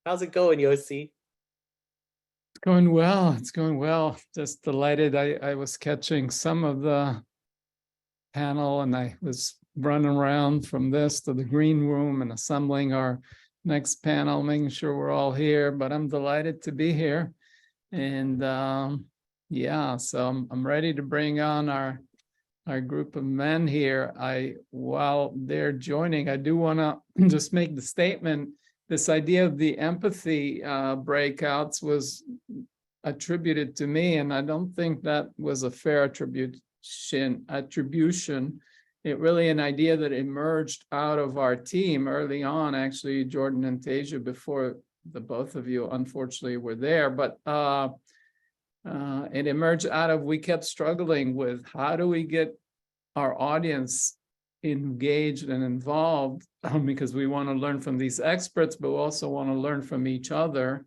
How's it going, Yosi? It's going well. It's going well. Just delighted. I was catching some of the panel and I was running around from this to the green room and assembling our next panel, making sure we're all here. But I'm delighted to be here. And yeah, so I'm ready to bring on our group of men here. While they're joining, I do want to just make the statement. This idea of the empathy breakouts was attributed to me, and I don't think that was a fair attribution. It really an idea that emerged out of our team early on, actually, Jordan and Tasia, before the both of you unfortunately were there, but it emerged out of, we kept struggling with how do we get our audience engaged and involved, because we want to learn from these experts, but we also want to learn from each other.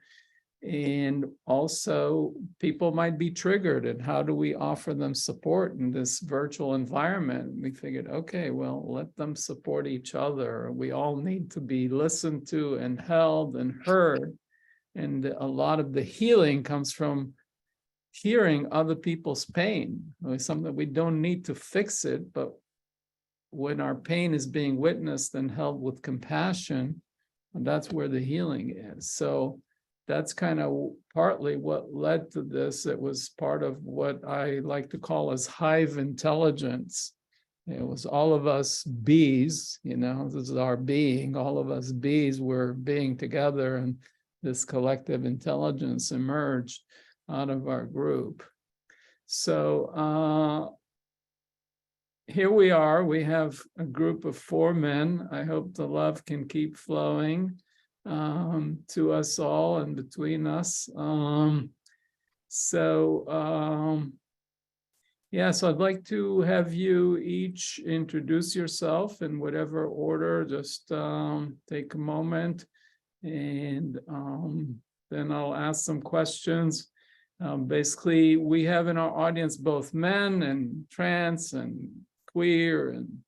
And also people might be triggered, and how do we offer them support in this virtual environment? We figured, okay, well, let them support each other. We all need to be listened to and held and heard. And a lot of the healing comes from hearing other people's pain. It's something that we don't need to fix it, but when our pain is being witnessed and held with compassion, that's where the healing is. So that's kind of partly what led to this. It was part of what I like to call as hive intelligence. It was all of us bees, this is our being, all of us bees were being together, and this collective intelligence emerged out of our group. So here we are. We have a group of 4 men. I hope the love can keep flowing to us all and between us. Yeah, so I'd like to have you each introduce yourself in whatever order. Just take a moment, and then I'll ask some questions. Basically, we have in our audience both men and trans and queer and,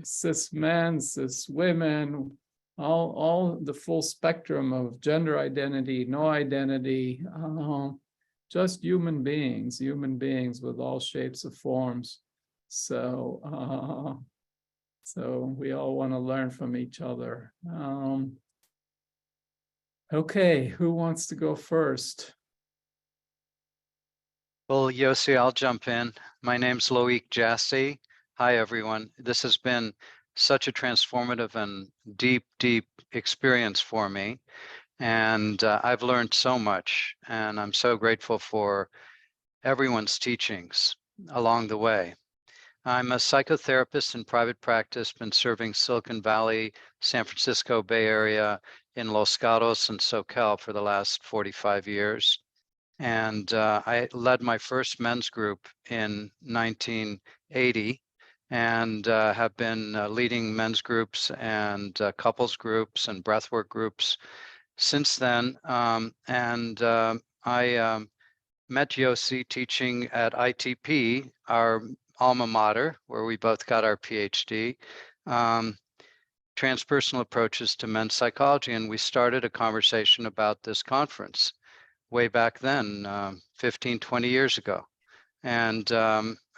cis men, cis women, all the full spectrum of gender identity, no identity, just human beings with all shapes of forms. So, so we all want to learn from each other. Okay, who wants to go first? Well, Yosi, I'll jump in. My name's Loic Jassy. Hi, everyone. This has been such a transformative and deep, deep experience for me. And I've learned so much, and I'm so grateful for everyone's teachings along the way. I'm a psychotherapist in private practice, been serving Silicon Valley, San Francisco Bay Area, in Los Gatos and SoCal for the last 45 years. And I led my first men's group in 1980 and have been leading men's groups and couples groups and breathwork groups since then. I met Yosi teaching at ITP, our alma mater, where we both got our PhD, transpersonal approaches to men's psychology. And we started a conversation about this conference way back then, 15, 20 years ago. And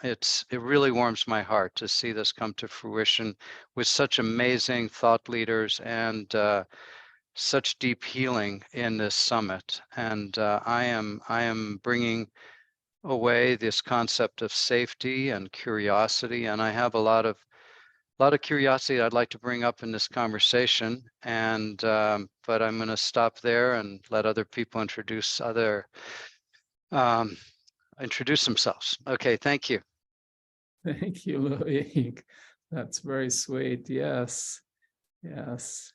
it really warms my heart to see this come to fruition with such amazing thought leaders and such deep healing in this summit. And I am bringing away this concept of safety and curiosity, and I have a lot of curiosity I'd like to bring up in this conversation, and but I'm going to stop there and let other people introduce themselves. Okay, thank you. Thank you, Loic. That's very sweet. Yes, yes.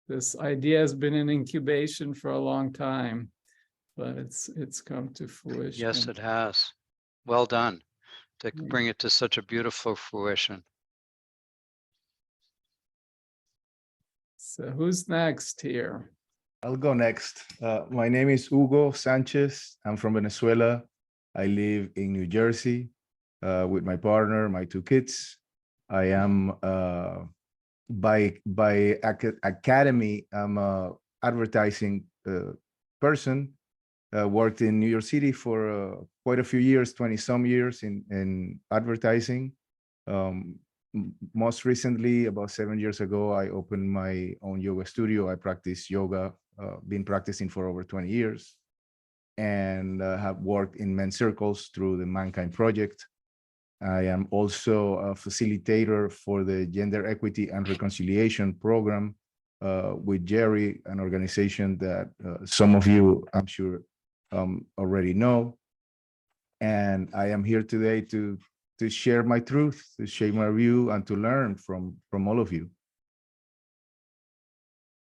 This idea has been in incubation for a long time, but it's come to fruition. Yes, it has. Well done to bring it to such a beautiful fruition. So who's next here? I'll go next. My name is Hugo Sanchez. I'm from Venezuela. I live in New Jersey with my partner, my 2 kids. I am by academy, I'm a advertising person. Worked in New York City for quite a few years, 20 some years in advertising. Most recently, about 7 years ago, I opened my own yoga studio. I practice yoga, been practicing for over 20 years, and have worked in men's circles through the Mankind Project. I am also a facilitator for the Gender Equity and Reconciliation Program with Jerry, an organization that some of you, I'm sure, already know. And I am here today to share my truth, to share my view, and to learn from all of you.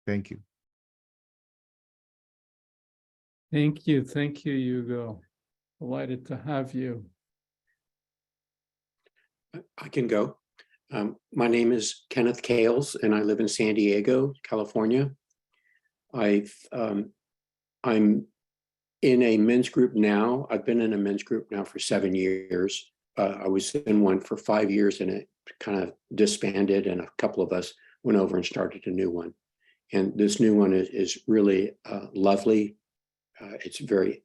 Thank you. Thank you, Hugo. Delighted to have you. I can go. My name is Kenneth Kales, and I live in San Diego, California. I'm in a men's group now. I've been in a men's group now for 7 years. I was in one for 5 years, and it kind of disbanded, and a couple of us went over and started a new one. And this new one is really lovely. It's very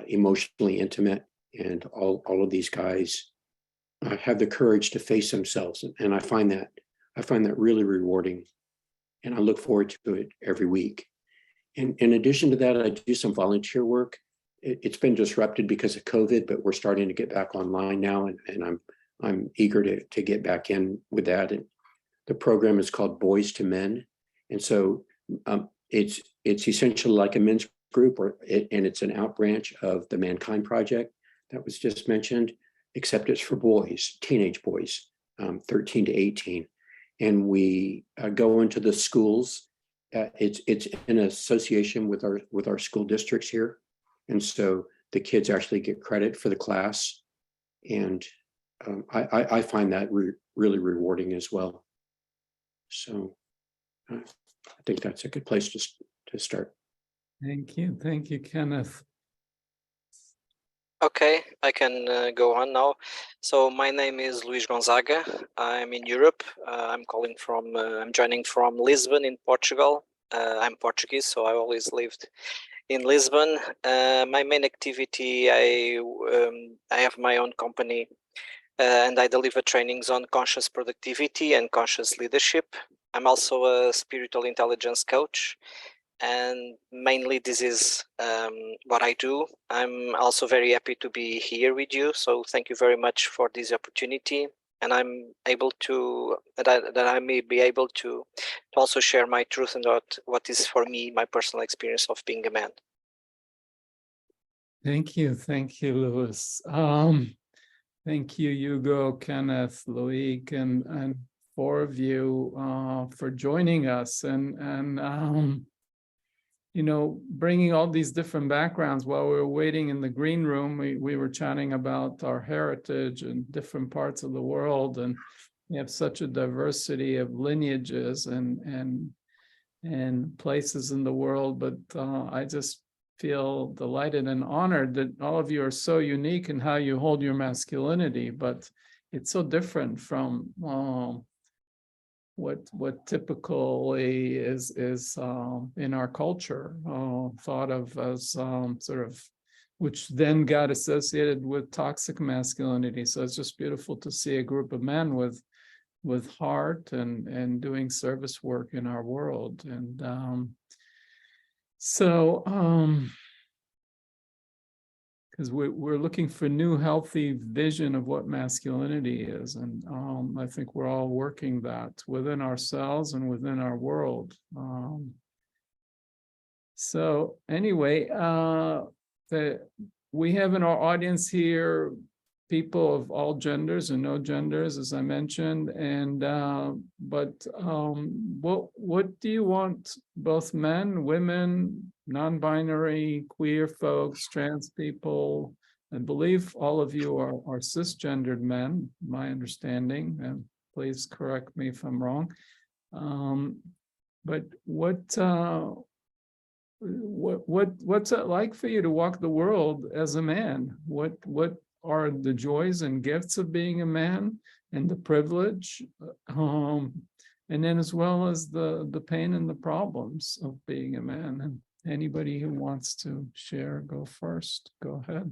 emotionally intimate, and all of these guys have the courage to face themselves, and I find that really rewarding, and I look forward to it every week. And in addition to that, I do some volunteer work. It's been disrupted because of COVID, but we're starting to get back online now, and I'm eager to get back in with that. And the program is called Boys to Men, and so it's essentially like a men's group, and it's an outbranch of the Mankind Project that was just mentioned, except it's for boys, teenage boys, 13 to 18. And we go into the schools. It's in association with our school districts here. And so the kids actually get credit for the class. And I find that really rewarding as well. So I think that's a good place to start. Thank you, Kenneth. Okay, I can go on now. So my name is Luis Gonzaga. I'm in Europe. I'm joining from Lisbon in Portugal. I'm Portuguese, so I always lived in Lisbon. My main activity, I have my own company, and I deliver trainings on conscious productivity and conscious leadership. I'm also a spiritual intelligence coach. And mainly this is what I do. I'm also very happy to be here with you. So thank you very much for this opportunity. And I'm able to, that I may be able to also share my truth and what is for me, my personal experience of being a man. Thank you, Louis. Thank you, Hugo, Kenneth, Loic, and four of you for joining us and you know, bringing all these different backgrounds. While we were waiting in the green room, we were chatting about our heritage and different parts of the world, and we have such a diversity of lineages and places in the world. But I just feel delighted and honored that all of you are so unique in how you hold your masculinity, but it's so different from what typically is in our culture thought of as sort of, which then got associated with toxic masculinity. So it's just beautiful to see a group of men with heart and doing service work in our world. And because we're looking for new healthy vision of what masculinity is, and I think we're all working that within ourselves and within our world. So anyway, we have in our audience here people of all genders and no genders, as I mentioned, and what do you want? Both men, women, non-binary, queer folks, trans people? I believe all of you are cisgendered men, my understanding, and please correct me if I'm wrong. But what's it like for you to walk the world as a man? What are the joys and gifts of being a man and the privilege? and then as well as the pain and the problems of being a man. And anybody who wants to share, go first. Go ahead.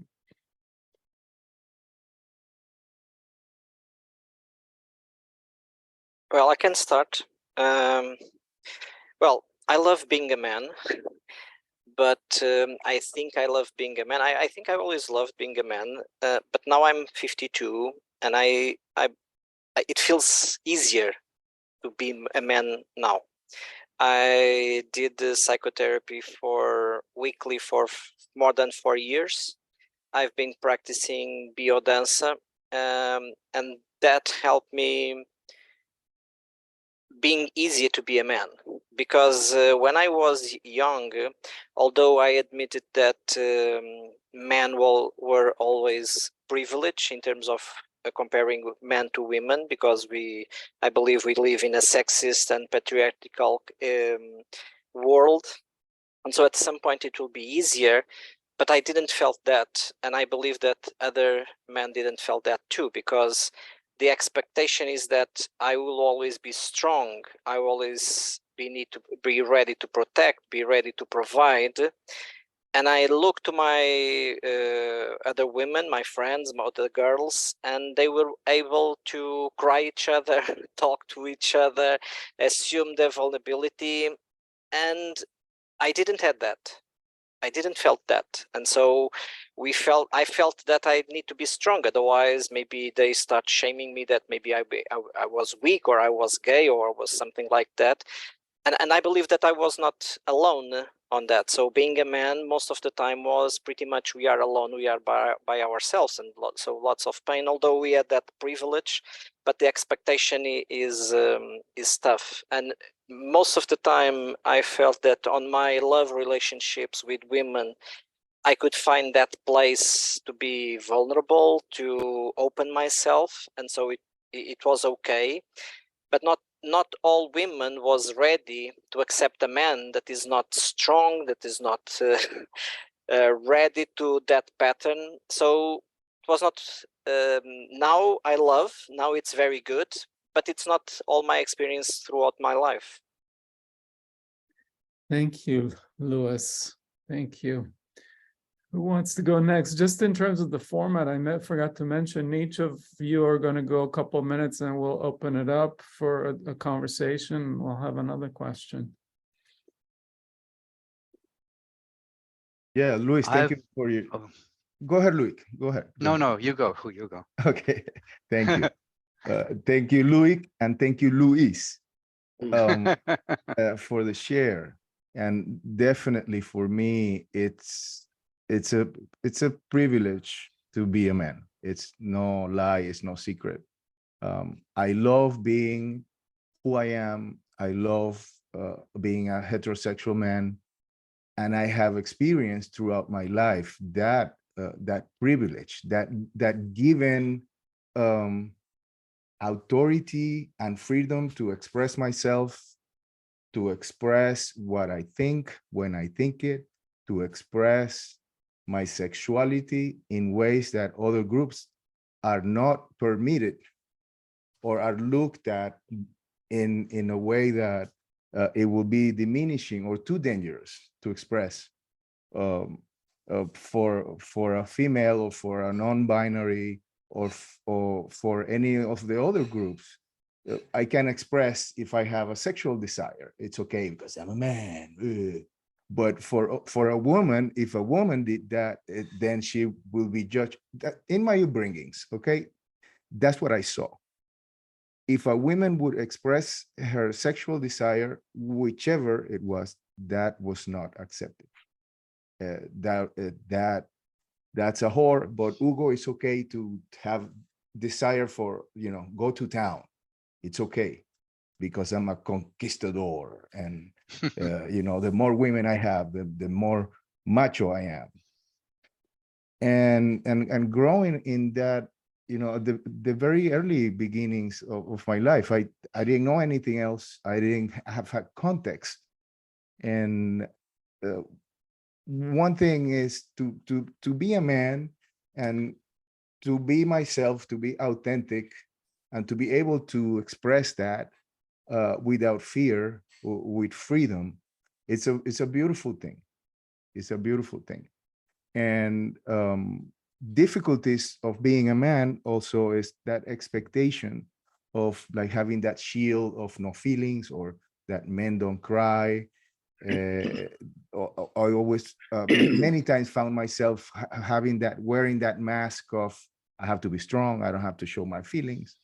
Well, I can start. Well, I love being a man, but I think I love being a man. I think I always loved being a man, but now I'm 52, and it feels easier to be a man now. I did psychotherapy weekly for more than 4 years. I've been practicing biodanza, and that helped me being easier to be a man, because when I was young, although I admitted that men were always privileged in terms of comparing men to women, because I believe we live in a sexist and patriarchal world, and so at some point it will be easier, but I didn't felt that, and I believe that other men didn't felt that too, because the expectation is that I will always be strong. I will always need to be ready to protect, be ready to provide. And I look to my other women, my friends, my other girls, and they were able to cry each other, talk to each other, assume their vulnerability. And I didn't have that. I didn't felt that, and so I felt that I need to be strong, otherwise maybe they start shaming me that maybe I was weak, or I was gay, or was something like that, and I believe that I was not alone on that. So being a man most of the time was pretty much we are alone, we are by ourselves, and so lots of pain, although we had that privilege, but the expectation is tough. And most of the time I felt that on my love relationships with women, I could find that place to be vulnerable, to open myself, and so it was okay. But not all women was ready to accept a man that is not strong, that is not ready to that pattern. So it was not. Now I love. Now it's very good, but it's not all my experience throughout my life. Thank you, Louis. Thank you. Who wants to go next? Just in terms of the format, I forgot to mention, each of you are going to go a couple of minutes and we'll open it up for a conversation. We'll have another question. Yeah, Luis, thank you for your. Go ahead, Luis. Go ahead. No, you go. You go. Okay, thank you. Thank you, Luis, and thank you, Luis, for the share. And definitely for me, it's a privilege to be a man. It's no lie, it's no secret. I love being who I am. I love being a heterosexual man, and I have experienced throughout my life that privilege, that given authority and freedom to express myself, to express what I think when I think it, to express my sexuality in ways that other groups are not permitted or are looked at in a way that it will be diminishing or too dangerous to express for a female or for a non-binary or for any of the other groups. I can express if I have a sexual desire. It's okay because I'm a man. But for a woman, if a woman did that, then she will be judged in my upbringings. Okay, that's what I saw. If a woman would express her sexual desire, whichever it was, that was not accepted. That's a whore, but Hugo, it's okay to have desire for, go to town. It's okay because I'm a conquistador, and the more women I have, the more macho I am. And growing in that, the very early beginnings of my life, I didn't know anything else. I didn't have had context. And one thing is to be a man and to be myself, to be authentic, and to be able to express that without fear, with freedom, it's a beautiful thing. It's a beautiful thing. And difficulties of being a man also is that expectation of like having that shield of no feelings, or that men don't cry. I always many times found myself having that, wearing that mask of I have to be strong, I don't have to show my feelings.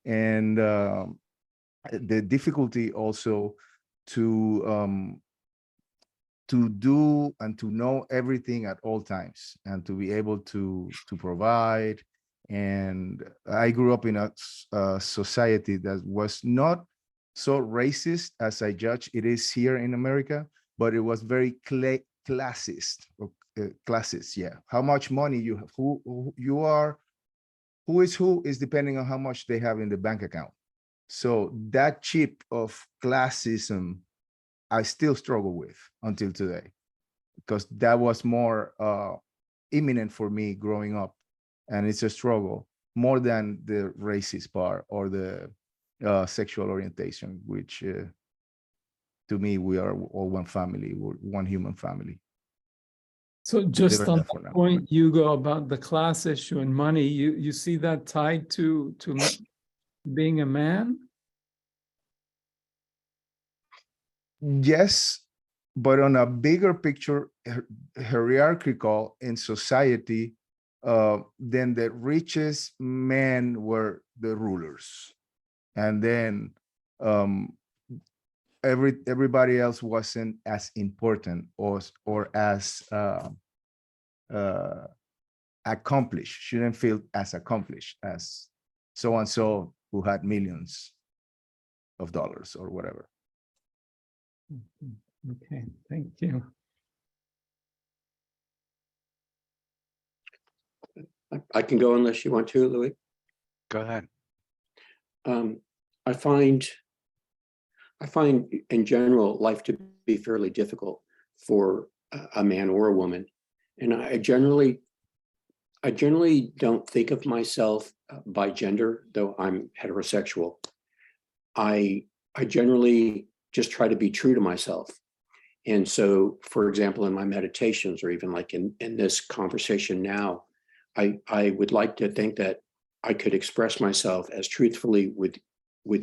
And the difficulty also to do and to know everything at all times, and to be able to provide. And I grew up in a society that was not so racist as I judge it is here in America, but it was very classist. Classist, yeah. How much money you have, who you are, who is depending on how much they have in the bank account. So that chip of classism, I still struggle with until today, because that was more imminent for me growing up. And it's a struggle more than the racist part or the sexual orientation, which to me, we are all one family, we're one human family. So just Leave it on there for the now. point, Hugo, about the class issue and money, you see that tied to being a man? Yes, but on a bigger picture, hierarchical in society, then the richest men were the rulers, and then everybody else wasn't as important or as accomplished, shouldn't feel as accomplished as so and so who had millions of dollars or whatever. Okay, thank you. I can go unless you want to, Louis. Go ahead. I find in general life to be fairly difficult for a man or a woman, and I generally don't think of myself by gender, though I'm heterosexual. I generally just try to be true to myself. And so, for example, in my meditations, or even like in this conversation now, I would like to think that I could express myself as truthfully with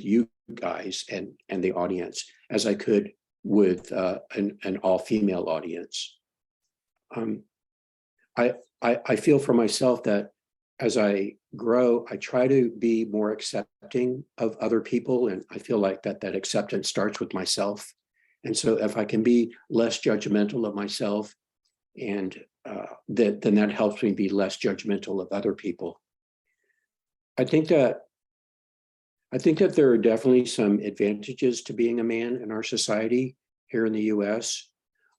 you guys and the audience as I could with an all-female audience. I feel for myself that as I grow, I try to be more accepting of other people, and I feel like that acceptance starts with myself. And so if I can be less judgmental of myself, and then that helps me be less judgmental of other people. I think that there are definitely some advantages to being a man in our society here in the US,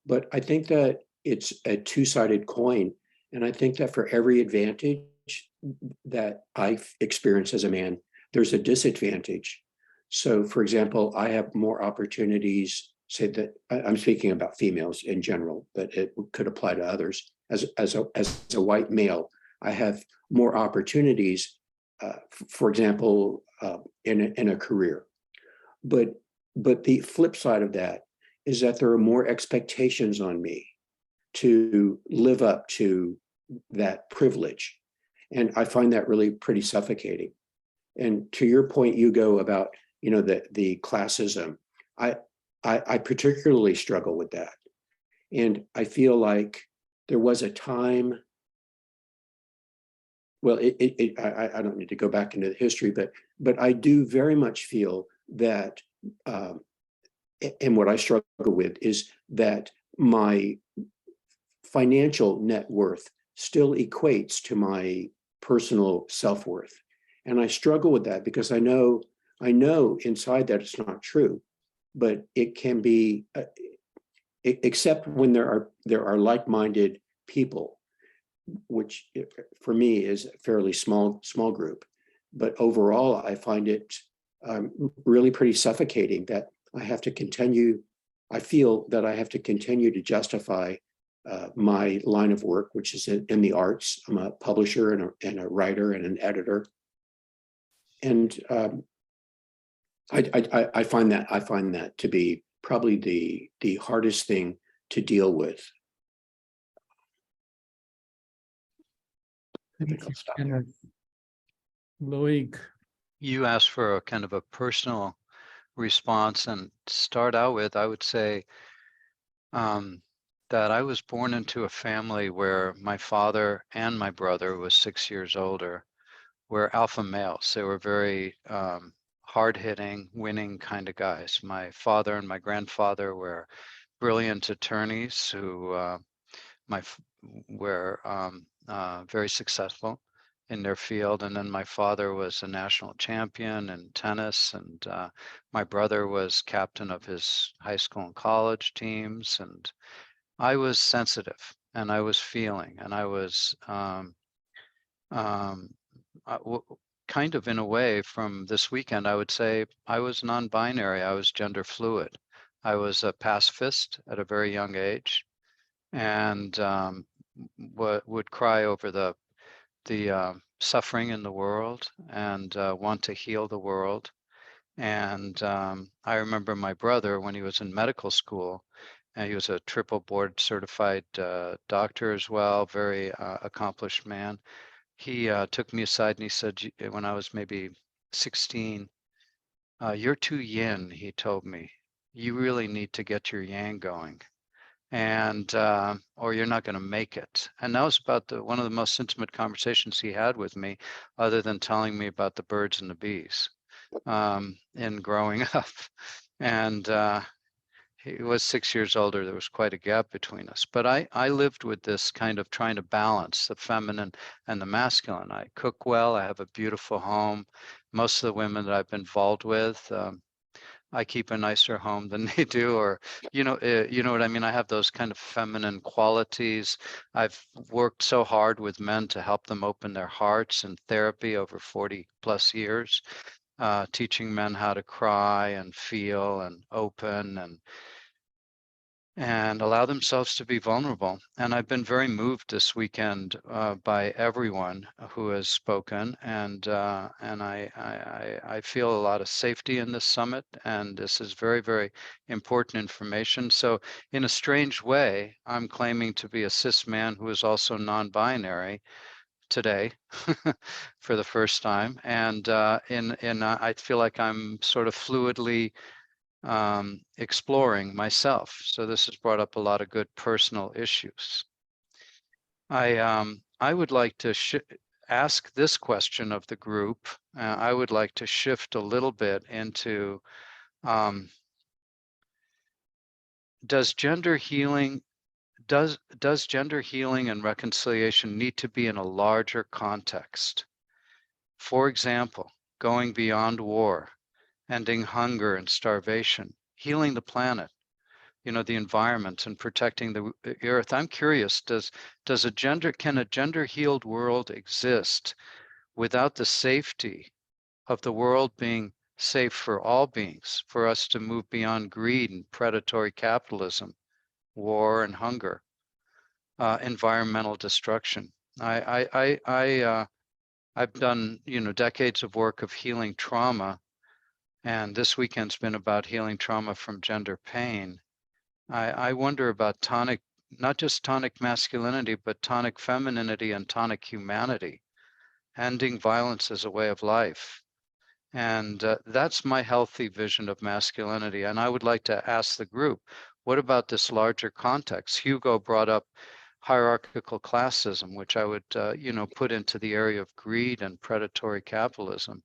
but I think that it's a two-sided coin. And I think that for every advantage that I've experienced as a man, there's a disadvantage. So for example, I have more opportunities, say that I'm speaking about females in general, but it could apply to others. As a white male, I have more opportunities, for example, in a career. But the flip side of that is that there are more expectations on me to live up to that privilege. And I find that really pretty suffocating. And to your point, Hugo, about the classism, I particularly struggle with that. And I feel like there was a time, well, I don't need to go back into the history, but I do very much feel that, and what I struggle with is that my financial net worth still equates to my personal self-worth. And I struggle with that because I know inside that it's not true, but it can be, except when there are like-minded people, which for me is a fairly small group. But overall, I find it really pretty suffocating that I have to continue. I feel that I have to continue to justify my line of work, which is in the arts. I'm a publisher and a writer and an editor. And I find that to be probably the hardest thing to deal with. I think I'll stop there. Loic. You asked for a kind of a personal response, and to start out with, I would say that I was born into a family where my father and my brother was 6 years older, were alpha males. They were very hard-hitting, winning kind of guys. My father and my grandfather were brilliant attorneys who were very successful in their field. And then my father was a national champion in tennis, and my brother was captain of his high school and college teams. And I was sensitive, and I was feeling, and I was kind of, in a way, from this weekend, I would say I was non-binary. I was gender fluid. I was a pacifist at a very young age, and would cry over the suffering in the world, and want to heal the world. And I remember my brother, when he was in medical school, and he was a triple board certified doctor as well, very accomplished man. He took me aside and he said, when I was maybe 16, "You're too yin," he told me. "You really need to get your yang going, and or you're not going to make it." And that was about one of the most intimate conversations he had with me, other than telling me about the birds and the bees in growing up. And he was 6 years older. There was quite a gap between us. But I lived with this kind of trying to balance the feminine and the masculine. I cook well. I have a beautiful home. Most of the women that I've been involved with, I keep a nicer home than they do, or you know what I mean. I have those kind of feminine qualities. I've worked so hard with men to help them open their hearts in therapy over 40 plus years, teaching men how to cry and feel and open and allow themselves to be vulnerable. And I've been very moved this weekend by everyone who has spoken, and I feel a lot of safety in this summit, and this is very, very important information. So in a strange way, I'm claiming to be a cis man who is also non-binary today for the first time, and I feel like I'm sort of fluidly exploring myself. So this has brought up a lot of good personal issues. I would like to ask this question of the group. I would like to shift a little bit into, does gender healing and reconciliation need to be in a larger context? For example, going beyond war, ending hunger and starvation, healing the planet, the environment, and protecting the earth. I'm curious, can a gender healed world exist without the safety of the world being safe for all beings, for us to move beyond greed and predatory capitalism, war and hunger, environmental destruction? I've done, decades of work of healing trauma, and this weekend's been about healing trauma from gender pain. I wonder about not just tonic masculinity, but tonic femininity and tonic humanity, ending violence as a way of life. And that's my healthy vision of masculinity. And I would like to ask the group, what about this larger context? Hugo brought up hierarchical classism, which I would, put into the area of greed and predatory capitalism.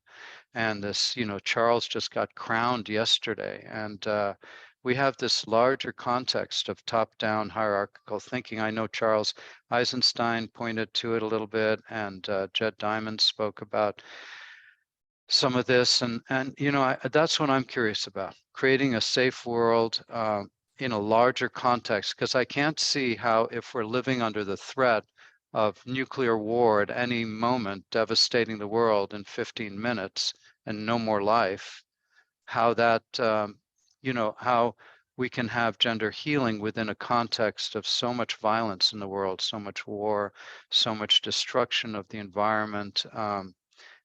And this, Charles just got crowned yesterday. And we have this larger context of top-down hierarchical thinking. I know Charles Eisenstein pointed to it a little bit, and Jed Diamond spoke about some of this. And that's what I'm curious about, creating a safe world in a larger context, because I can't see how, if we're living under the threat of nuclear war at any moment, devastating the world in 15 minutes and no more life, how that, how we can have gender healing within a context of so much violence in the world, so much war, so much destruction of the environment,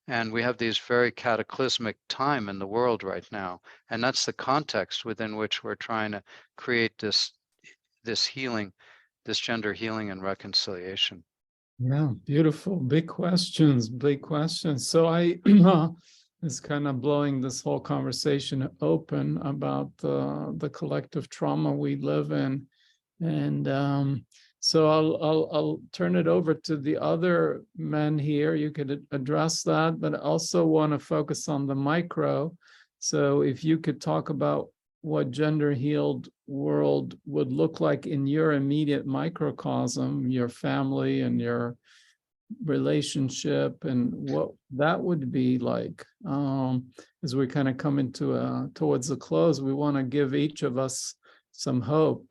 And we have these very cataclysmic time in the world right now. And that's the context within which we're trying to create this healing, this gender healing and reconciliation. Yeah, beautiful. Big questions, big questions. So I is kind of blowing this whole conversation open about the collective trauma we live in. And so I'll turn it over to the other men here. You could address that, but I also want to focus on the micro. So if you could talk about what gender healed world would look like in your immediate microcosm, your family and your relationship, and what that would be like. As we kind of come into towards the close, we want to give each of us some hope.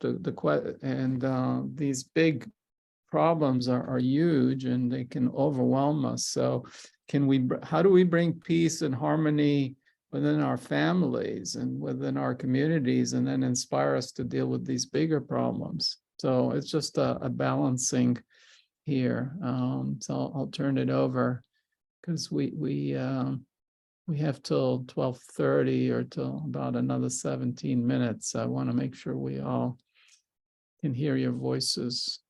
These big problems are huge and they can overwhelm us. So how do we bring peace and harmony within our families and within our communities, and then inspire us to deal with these bigger problems? So it's just a balancing here. So I'll turn it over, because we have till 12:30 or till about another 17 minutes. I want to make sure we all can hear your voices.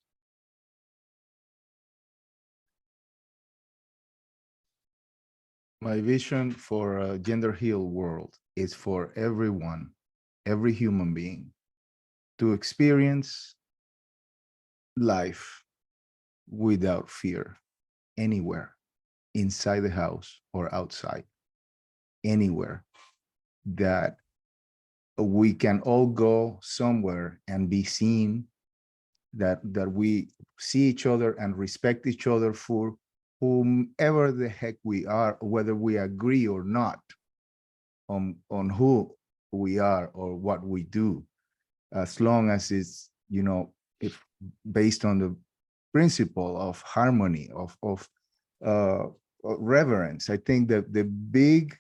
My vision for a gender healed world is for everyone, every human being, to experience life without fear, anywhere, inside the house or outside, anywhere, that we can all go somewhere and be seen, that we see each other and respect each other for whomever the heck we are, whether we agree or not on who we are or what we do, as long as it's, if based on the principle of harmony, of reverence. I think that the big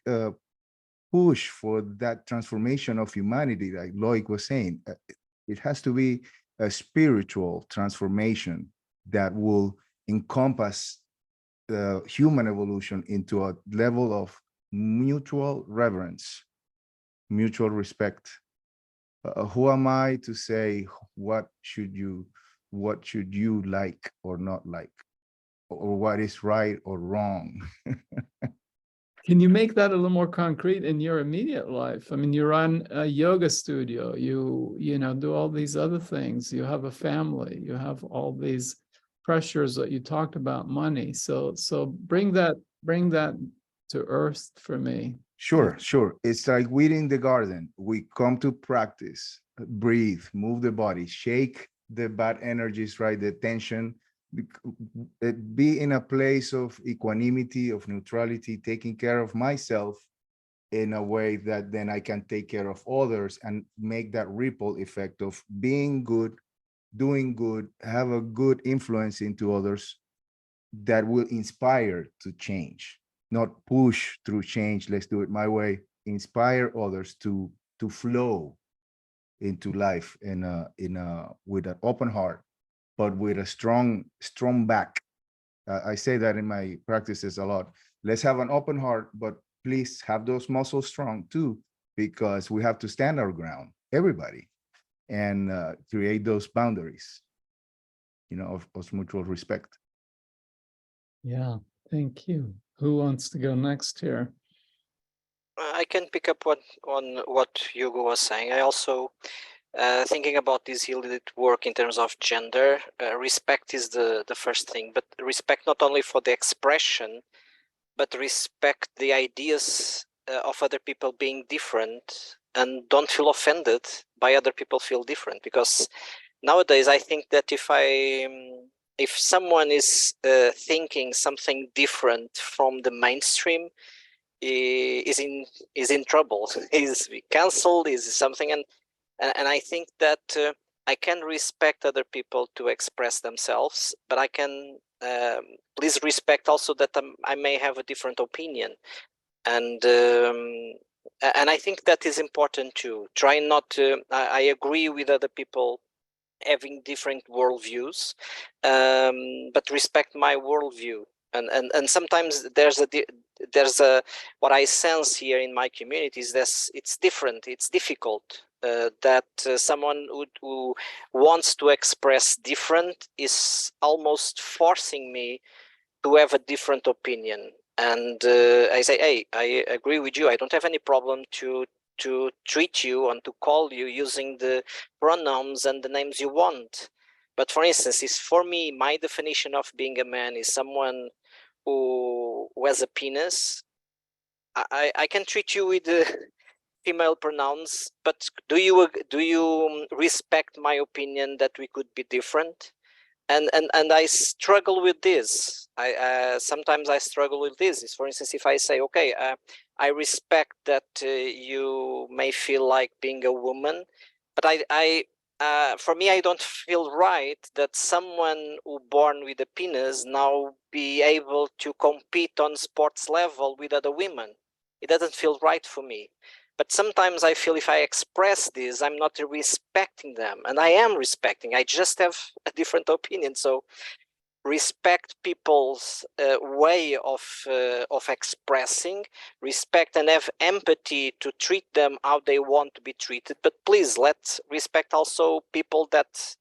push for that transformation of humanity, like Loic was saying, it has to be a spiritual transformation that will encompass the human evolution into a level of mutual reverence, mutual respect. Who am I to say what should you like or not like, or what is right or wrong? Can you make that a little more concrete in your immediate life? I mean, you run a yoga studio, you do all these other things, you have a family, you have all these pressures that you talked about, money. So bring that to earth for me. Sure. It's like weeding the garden. We come to practice, breathe, move the body, shake the bad energies, right? The tension, be in a place of equanimity, of neutrality, taking care of myself in a way that then I can take care of others and make that ripple effect of being good, doing good, have a good influence into others that will inspire to change, not push through change. Let's do it my way. Inspire others to flow into life with an open heart, but with a strong back. I say that in my practices a lot. Let's have an open heart, but please have those muscles strong too, because we have to stand our ground, everybody, and create those boundaries, of mutual respect. Yeah, thank you. Who wants to go next here? I can pick up on what Hugo was saying. I also thinking about this healed work in terms of gender. Respect is the first thing, but respect not only for the expression, but respect the ideas of other people being different, and don't feel offended by other people feel different. Because nowadays, I think that if someone is thinking something different from the mainstream, is in trouble, is cancelled, is something, and I think that I can respect other people to express themselves, but I can please respect also that I may have a different opinion, and I think that is important too. Try not to. I agree with other people having different worldviews, but respect my worldview. And sometimes there's a what I sense here in my community is this: it's different, it's difficult. That someone who wants to express different is almost forcing me to have a different opinion. And I say, hey, I agree with you. I don't have any problem to treat you and to call you using the pronouns and the names you want. But for instance, is for me, my definition of being a man is someone who has a penis. I can treat you with the female pronouns, but do you respect my opinion that we could be different? And I struggle with this. Sometimes I struggle with this. Is, for instance, if I say, okay, I respect that you may feel like being a woman, but for me, I don't feel right that someone who born with a penis now be able to compete on sports level with other women. It doesn't feel right for me. But sometimes I feel if I express this, I'm not respecting them, and I am respecting. I just have a different opinion. So respect people's way of expressing, respect and have empathy to treat them how they want to be treated. But please, let's respect also people that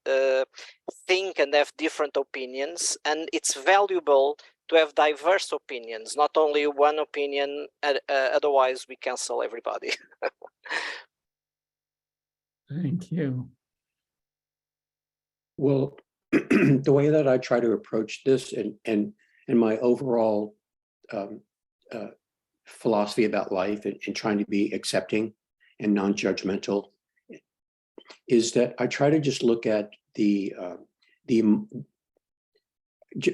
think and have different opinions, and it's valuable to have diverse opinions, not only one opinion, otherwise we cancel everybody. Thank you. Well, the way that I try to approach this and my overall philosophy about life and trying to be accepting and non-judgmental is that I try to just look at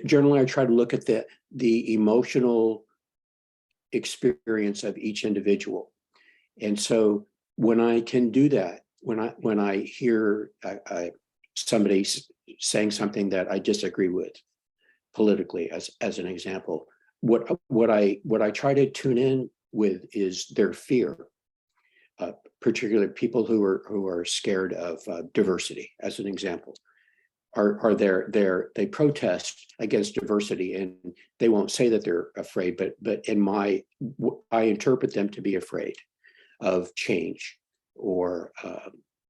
generally I try to look at the emotional experience of each individual. And so when I can do that, when I hear somebody saying something that I disagree with politically, as an example, what I try to tune in with is their fear, particularly people who are scared of diversity, as an example. They protest against diversity, and they won't say that they're afraid, but I interpret them to be afraid of change, or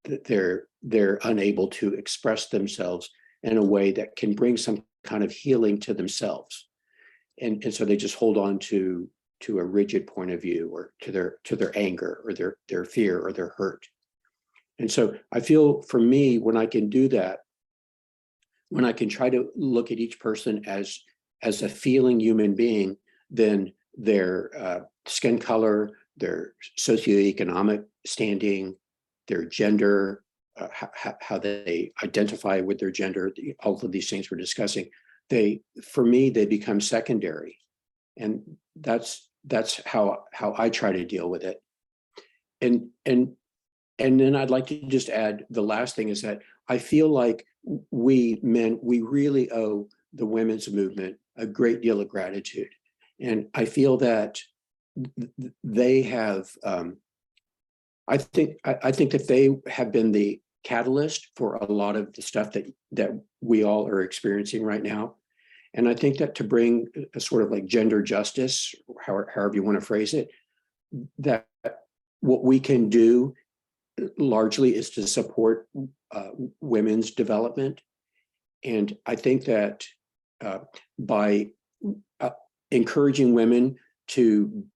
they're unable to express themselves in a way that can bring some kind of healing to themselves, and so they just hold on to a rigid point of view, or to their anger, or their fear, or their hurt. And so I feel, for me, when I can do that, when I can try to look at each person as a feeling human being, then their skin color, their socioeconomic standing, their gender, how they identify with their gender, all of these things we're discussing, for me, they become secondary. And that's how I try to deal with it. And then I'd like to just add, the last thing is that I feel like we men, we really owe the women's movement a great deal of gratitude. And I feel that they have, I think that they have been the catalyst for a lot of the stuff that we all are experiencing right now. And I think that to bring a sort of like gender justice, however you want to phrase it, that what we can do largely is to support women's development. And I think that by encouraging women to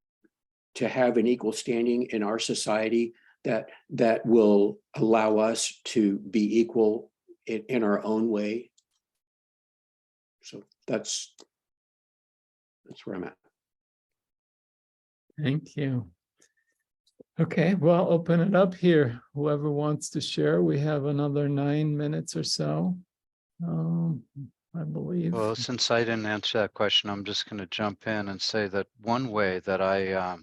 have an equal standing in our society, that will allow us to be equal in our own way. So that's where I'm at. Thank you. Okay, well, open it up here. Whoever wants to share, we have another 9 minutes or so, I believe. Well, since I didn't answer that question, I'm just going to jump in and say that one way that I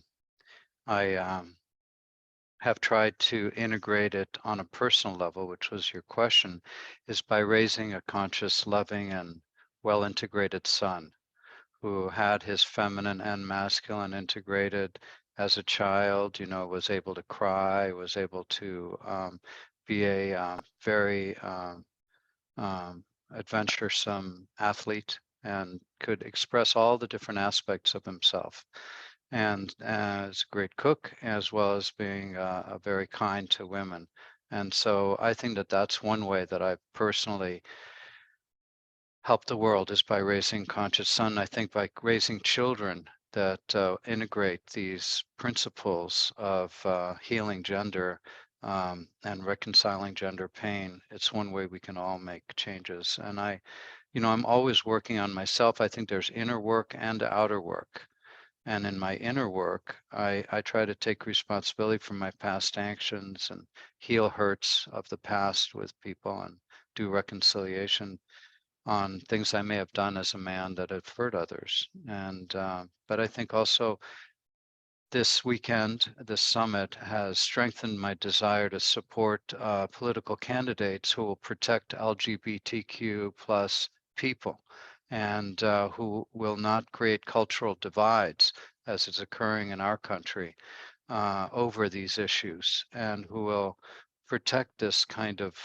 have tried to integrate it on a personal level, which was your question, is by raising a conscious, loving, and well-integrated son who had his feminine and masculine integrated as a child, was able to cry, was able to be a very adventuresome athlete and could express all the different aspects of himself. And as a great cook, as well as being very kind to women. And so I think that that's one way that I've personally helped the world, is by raising conscious son. I think by raising children that integrate these principles of healing gender and reconciling gender pain, it's one way we can all make changes. And I'm always working on myself. I think there's inner work and outer work. And in my inner work, I try to take responsibility for my past actions and heal hurts of the past with people and do reconciliation on things I may have done as a man that have hurt others. And but I think also this weekend, this summit has strengthened my desire to support political candidates who will protect LGBTQ plus people, and who will not create cultural divides as is occurring in our country over these issues, and who will protect this kind of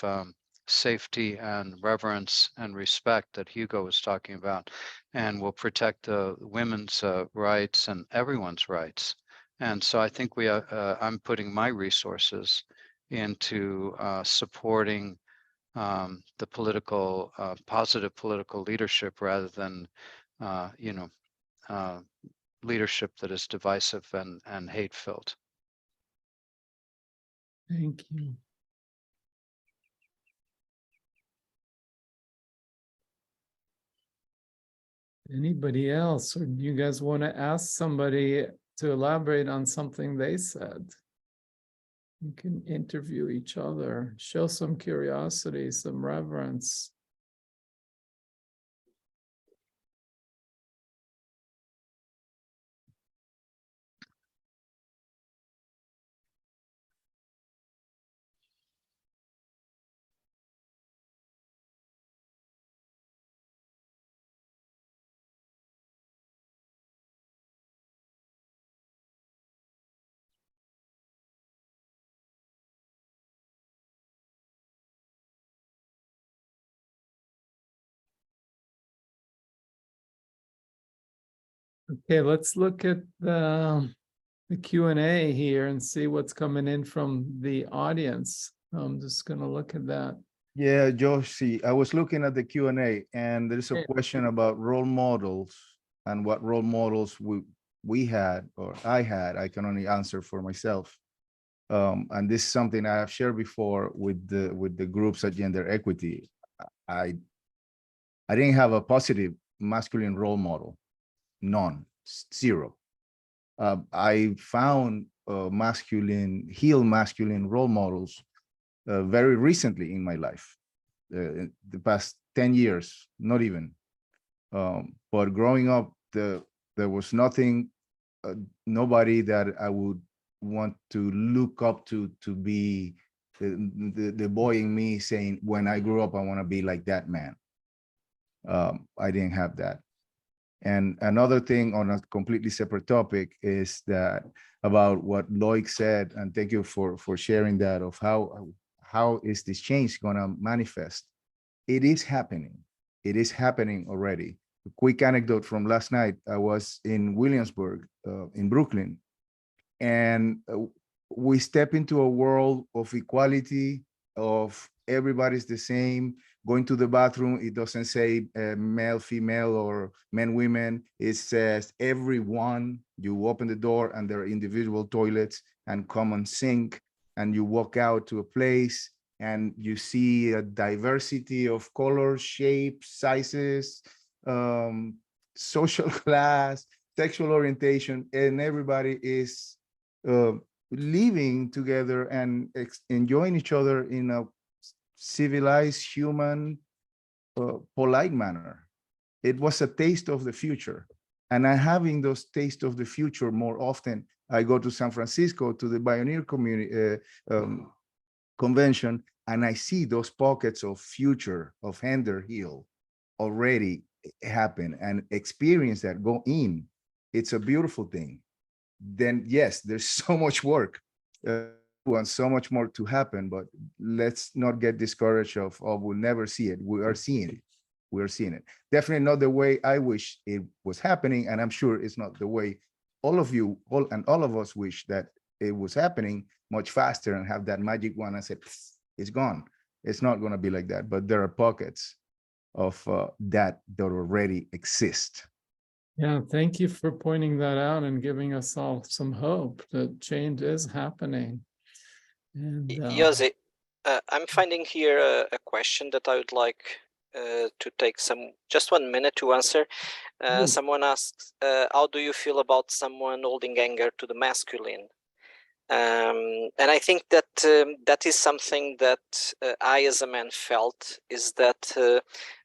safety and reverence and respect that Hugo was talking about, and will protect women's rights and everyone's rights. And so I think I'm putting my resources into supporting the political, positive political leadership, rather than, you know, leadership that is divisive and hate-filled. Thank you. Anybody else, or do you guys want to ask somebody to elaborate on something they said? You can interview each other, show some curiosity, some reverence. Okay, let's look at the Q&A here and see what's coming in from the audience. I'm just going to look at that. Yeah, Yosi, I was looking at the Q&A, and there's a Okay. question about role models and what role models we had, or I had. I can only answer for myself. And this is something I have shared before with the groups at Gender Equity. I didn't have a positive masculine role model, none, zero. I found healed masculine role models very recently in my life, the past 10 years, not even. But growing up, there was nothing, nobody that I would want to look up to be the boy in me saying, when I grow up, I want to be like that man. I didn't have that. And another thing on a completely separate topic is that about what Loic said, and thank you for sharing that, of how is this change going to manifest. It is happening. It is happening already. A quick anecdote from last night. I was in Williamsburg, in Brooklyn, and we step into a world of equality, of everybody's the same. Going to the bathroom, it doesn't say male, female, or men, women. It says everyone. You open the door and there are individual toilets and common sink, and you walk out to a place and you see a diversity of colors, shapes, sizes, social class, sexual orientation, and everybody is living together and enjoying each other in a civilized, human, polite manner. It was a taste of the future. And I'm having those tastes of the future more often. I go to San Francisco to the Pioneer Community Convention, and I see those pockets of future, of Hender Hill already happen, and experience that, go in. It's a beautiful thing. Then yes, there's so much work and so much more to happen, but let's not get discouraged of, oh, we'll never see it. We are seeing it. we're seeing it. Definitely not the way I wish it was happening, and I'm sure it's not the way all of you, all of us wish that it was happening much faster and have that magic wand and say, it's gone. It's not going to be like that, but there are pockets of that already exist. Yeah, thank you for pointing that out and giving us all some hope that change is happening. And Yosi, I'm finding here a question that I would like to take just 1 minute to answer. Someone asks, how do you feel about someone holding anger to the masculine? And I think that that is something that I, as a man, felt, is that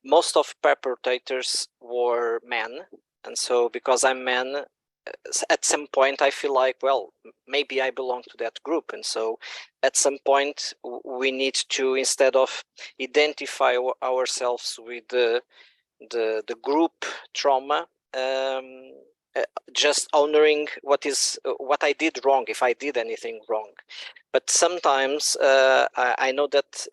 most of perpetrators were men. And so because I'm man, at some point I feel like, well, maybe I belong to that group. And so at some point we need to, instead of identify ourselves with the group trauma, just honoring what I did wrong, if I did anything wrong. But sometimes I know that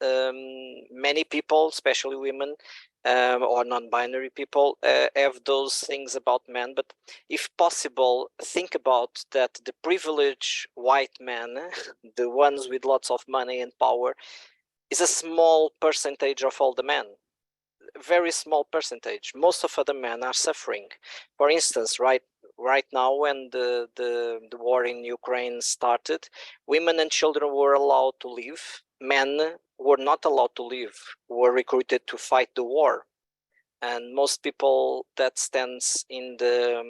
many people, especially women or non-binary people, have those things about men. But if possible, think about that the privileged white men, the ones with lots of money and power, is a small percentage of all the men. Very small percentage. Most of other men are suffering. For instance, right now, when the war in Ukraine started, women and children were allowed to leave. Men were not allowed to leave, were recruited to fight the war. And most people that stands in the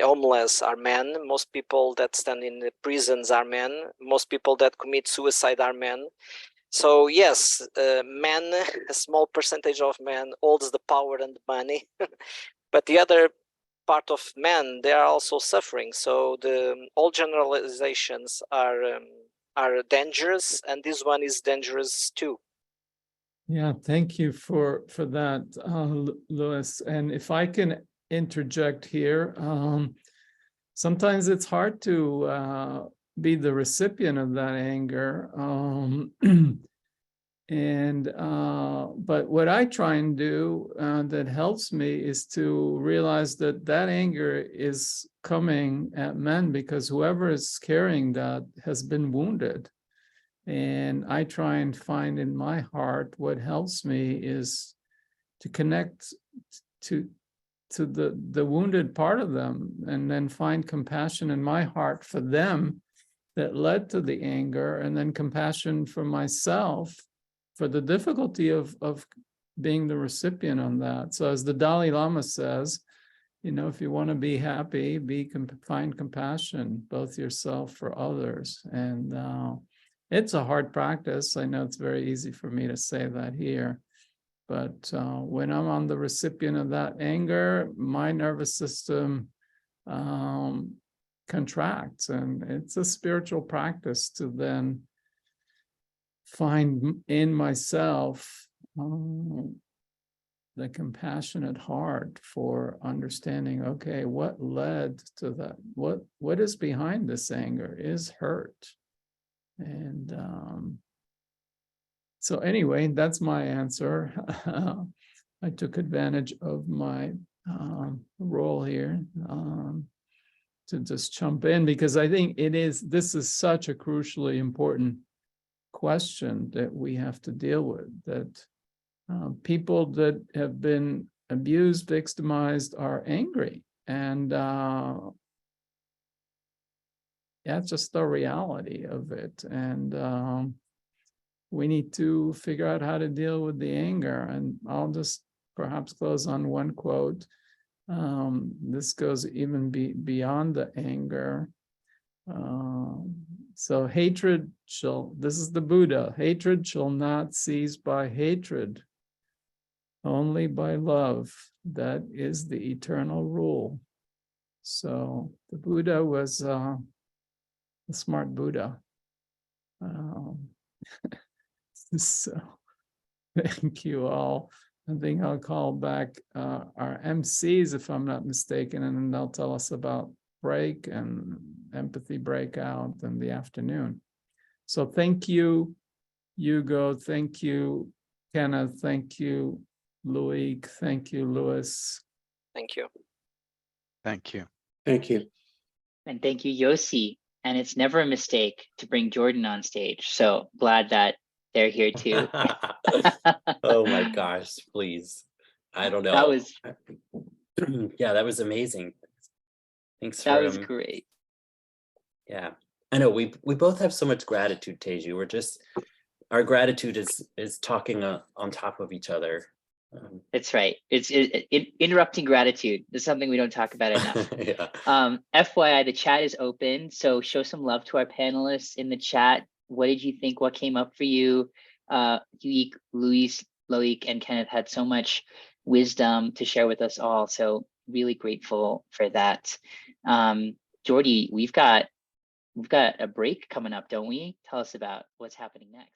homeless are men. Most people that stand in the prisons are men. Most people that commit suicide are men. So yes, men, a small percentage of men holds the power and the money, but the other part of men, they are also suffering. So all generalizations are dangerous, and this one is dangerous too. yeah, thank you for that, Louis. And if I can interject here, sometimes it's hard to be the recipient of that anger. But what I try and do that helps me is to realize that that anger is coming at men because whoever is carrying that has been wounded. And I try and find in my heart what helps me is to connect to the wounded part of them, and then find compassion in my heart for them that led to the anger, and then compassion for myself for the difficulty of being the recipient on that. So as the Dalai Lama says, you know, if you want to be happy, find compassion, both yourself for others. And it's a hard practice. I know it's very easy for me to say that here. But when I'm on the recipient of that anger, my nervous system contracts, and it's a spiritual practice to then find in myself the compassionate heart for understanding, okay, what led to that? What is behind this anger is hurt. And so anyway, that's my answer. I took advantage of my role here to just jump in, because I think this is such a crucially important question that we have to deal with, that people that have been abused, victimized are angry. And that's just the reality of it. And we need to figure out how to deal with the anger. And I'll just perhaps close on one quote. This goes even beyond the anger. So hatred this is the Buddha, hatred shall not cease by hatred, only by love. That is the eternal rule. So the Buddha was a smart Buddha. So thank you all. I think I'll call back our MCs, if I'm not mistaken, and then they'll tell us about break and empathy breakout in the afternoon. So thank you, Hugo. Thank you, Kenneth. Thank you, Loic. Thank you, Louis. Thank you. Thank you. Thank you. And thank you, Yosi. And it's never a mistake to bring Jordan on stage. So glad that they're here too. Oh my gosh, please. I don't know. That was Yeah, that was amazing. Thanks that for was great. yeah. I know we both have so much gratitude, Teju. We're just our gratitude is talking on top of each other. That's right. It's interrupting gratitude. That's something we don't talk about enough. Yeah. FYI, the chat is open, so show some love to our panelists in the chat. What did you think? What came up for you? Luis, Loic, and Kenneth had so much wisdom to share with us all. So really grateful for that. Jordy, we've got a break coming up, don't we? Tell us about what's happening next.